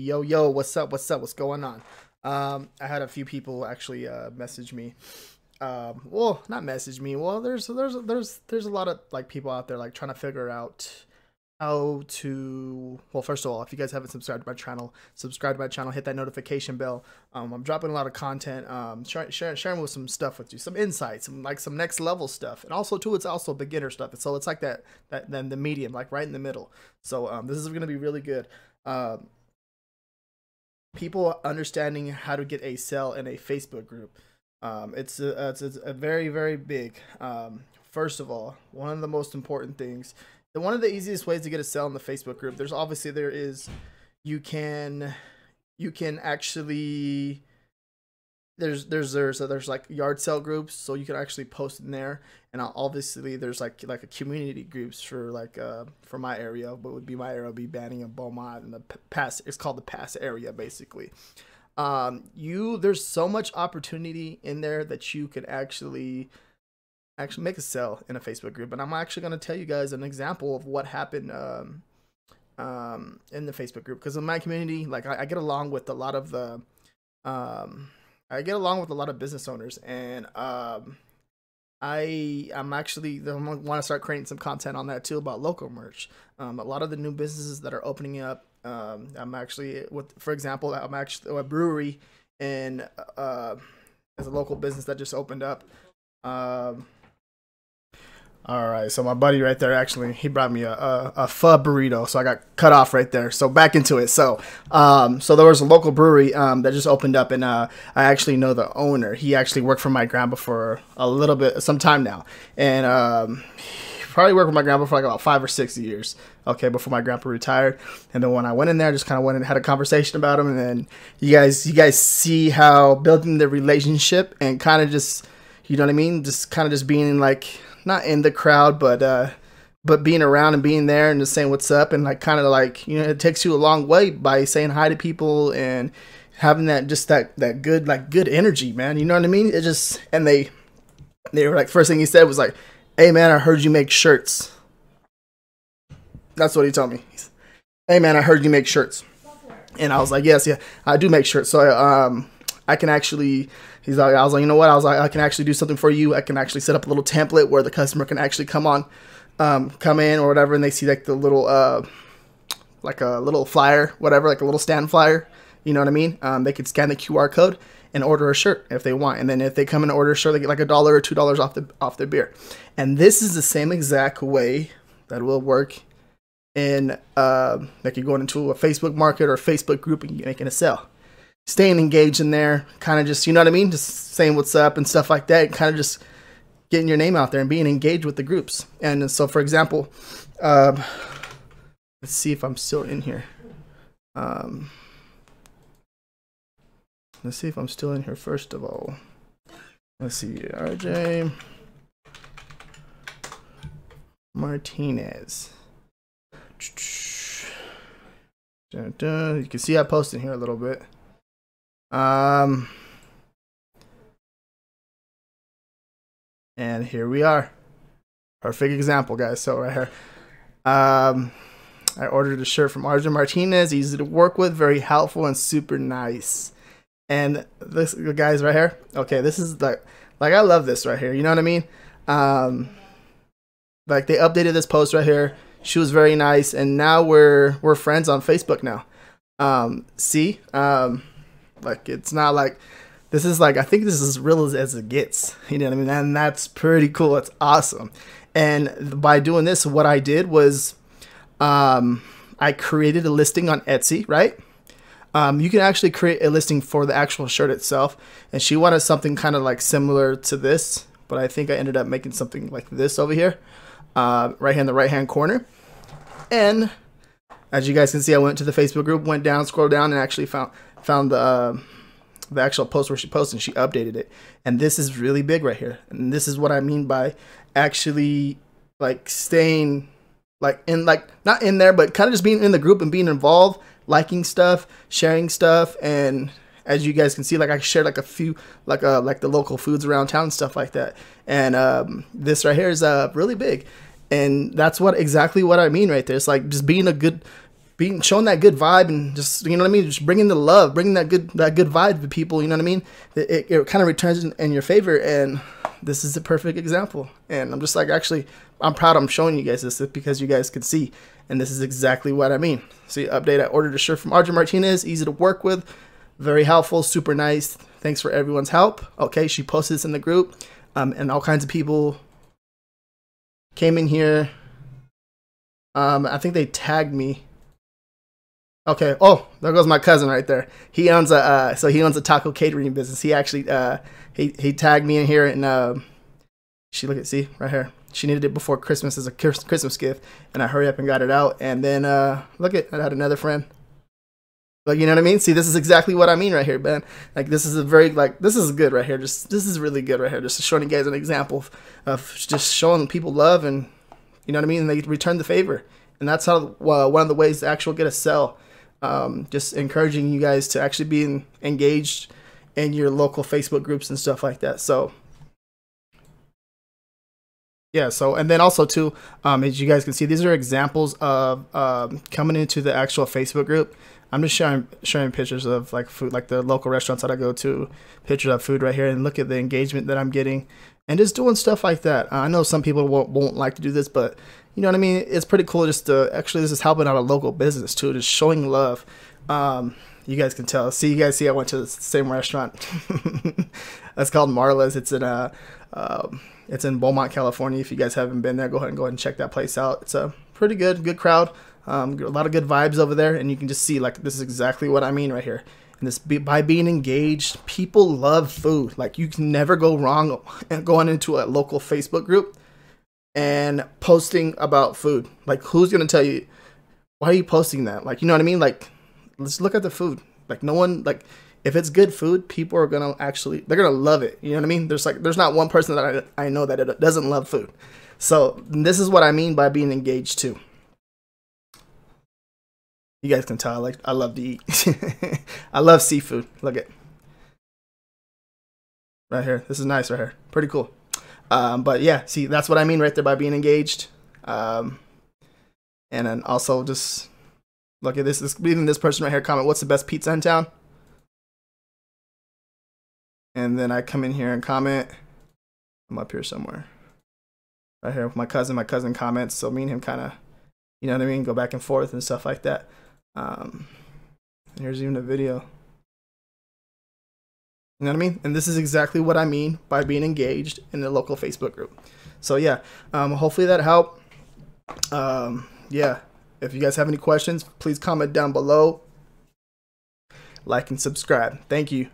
Yo, what's up? What's going on? I had a few people actually message me. Well, not message me. Well, there's a lot of like people out there like trying to figure out how to. Well, first of all, if you guys haven't subscribed to my channel, subscribe to my channel, hit that notification bell. I'm dropping a lot of content, sharing with some stuff with you, some insights, some next level stuff, and also too, it's also beginner stuff. So it's like that then the medium, like right in the middle. So this is gonna be really good. People understanding how to get a sale in a Facebook group. It's a very, very big. First of all, one of the most important things, and one of the easiest ways to get a sale in the Facebook group. You can actually there's like yard sale groups, so you can actually post in there, and obviously there's like a community groups for for my area. What would be my area would be Banning and Beaumont, and the pass, it's called the pass area basically. There's so much opportunity in there that you could actually make a sale in a Facebook group, and I'm actually going to tell you guys an example of what happened in the Facebook group, because in my community, like I get along with a lot of the business owners, and I'm want to start creating some content on that too about local merch. A lot of the new businesses that are opening up. For example, I'm actually a brewery, and as a local business that just opened up. All right, so my buddy right there, actually, he brought me a pho burrito, so I got cut off right there. So back into it. So there was a local brewery that just opened up, and I actually know the owner. He actually worked for my grandpa for some time now, and he probably worked with my grandpa for like about 5 or 6 years. Okay, before my grandpa retired, and then when I went in there, I just kind of went and had a conversation about him, and then you guys see how building the relationship and kind of just, you know what I mean, just kind of just being like, not in the crowd, but being around and being there and just saying what's up, and like kind of like, you know, it takes you a long way by saying hi to people and having that good energy, man. You know what I mean? It just, and they were like, first thing he said was like, "Hey man, I heard you make shirts." That's what he told me. "Hey man, I heard you make shirts," and I was like, "Yes, yeah, I do make shirts." So I can actually. I was like, you know what? I was like, I can actually do something for you. I can actually set up a little template where the customer can actually come in or whatever, and they see like the little, like a little flyer, whatever, like a little stand flyer. You know what I mean? They could scan the QR code and order a shirt if they want, and then if they come and order a shirt, they get like $1 or $2 off their beer. And this is the same exact way that will work in like you're going into a Facebook market or a Facebook group and you're making a sale. Staying engaged in there, kind of just, you know what I mean? Just saying what's up and stuff like that, kind of just getting your name out there and being engaged with the groups. And so, for example, let's see if I'm still in here. Let's see if I'm still in here, first of all. Let's see, RJ Martinez. Dun, dun. You can see I posted here a little bit. And here we are. Perfect example, guys. So right here, I ordered a shirt from RJ Martinez. Easy to work with, very helpful, and super nice. And this, guys, right here. Okay, this is like I love this right here. You know what I mean? Like they updated this post right here. She was very nice, and now we're friends on Facebook now. Like it's not like, this is like, I think this is as real as it gets. You know what I mean? And that's pretty cool. It's awesome. And by doing this, what I did was I created a listing on Etsy, right? You can actually create a listing for the actual shirt itself. And she wanted something kind of like similar to this, but I think I ended up making something like this over here, right here in the right-hand corner. And as you guys can see, I went to the Facebook group, went down, scrolled down, and actually found the actual post where she posted, and she updated it. And this is really big right here. And this is what I mean by actually like staying like in, like not in there, but kind of just being in the group and being involved, liking stuff, sharing stuff. And as you guys can see, like I shared like a few like the local foods around town and stuff like that. And this right here is really big. And that's exactly what I mean right there. It's like just being a good being showing that good vibe, and just, you know what I mean, just bringing the love, bringing that good vibe to people, you know what I mean. It kind of returns in your favor, and this is a perfect example. And I'm just like, actually, I'm proud I'm showing you guys this because you guys could see, and this is exactly what I mean. See, update, I ordered a shirt from RJ Martinez, easy to work with, very helpful, super nice. Thanks for everyone's help. Okay, she posted this in the group, and all kinds of people came in here. I think they tagged me. Okay. Oh, there goes my cousin right there. He owns a he owns a taco catering business. He actually he tagged me in here, and see right here. She needed it before Christmas as a Christmas gift, and I hurry up and got it out. And then look at, I had another friend. Like, you know what I mean? See, this is exactly what I mean right here, man. Like, this is a very, like, this is good right here. This is really good right here. Just showing you guys an example of just showing people love, and you know what I mean? And they return the favor. And that's how one of the ways to actually get a sell. Just encouraging you guys to actually be engaged in your local Facebook groups and stuff like that. So yeah, so, and then also too, as you guys can see, these are examples of coming into the actual Facebook group. I'm just showing pictures of like food, like the local restaurants that I go to, pictures of food right here, and look at the engagement that I'm getting, and just doing stuff like that. I know some people won't like to do this, but you know what I mean? It's pretty cool just to, actually, this is helping out a local business too, just showing love. You guys can tell. See, you guys see I went to the same restaurant. That's called Marla's. It's in Beaumont, California. If you guys haven't been there, go ahead and check that place out. It's a pretty good crowd. A lot of good vibes over there, and you can just see, like, this is exactly what I mean right here. And this, by being engaged, people love food. Like, you can never go wrong going into a local Facebook group and posting about food. Like, who's gonna tell you, why are you posting that? Like, you know what I mean? Like, let's look at the food. Like, no one, like, if it's good food, people are gonna actually, they're gonna love it. You know what I mean? There's not one person that I know that it doesn't love food. So this is what I mean by being engaged too. You guys can tell, I love to eat. I love seafood. Look at right here. This is nice right here. Pretty cool. But yeah, see, that's what I mean right there by being engaged. And then also just look at this. Even this person right here comment, what's the best pizza in town? And then I come in here and comment. I'm up here somewhere. Right here with my cousin. My cousin comments. So me and him kind of, you know what I mean, go back and forth and stuff like that. Here's even a video. You know what I mean? And this is exactly what I mean by being engaged in the local Facebook group. So yeah, hopefully that helped. Yeah, if you guys have any questions, please comment down below. Like and subscribe. Thank you.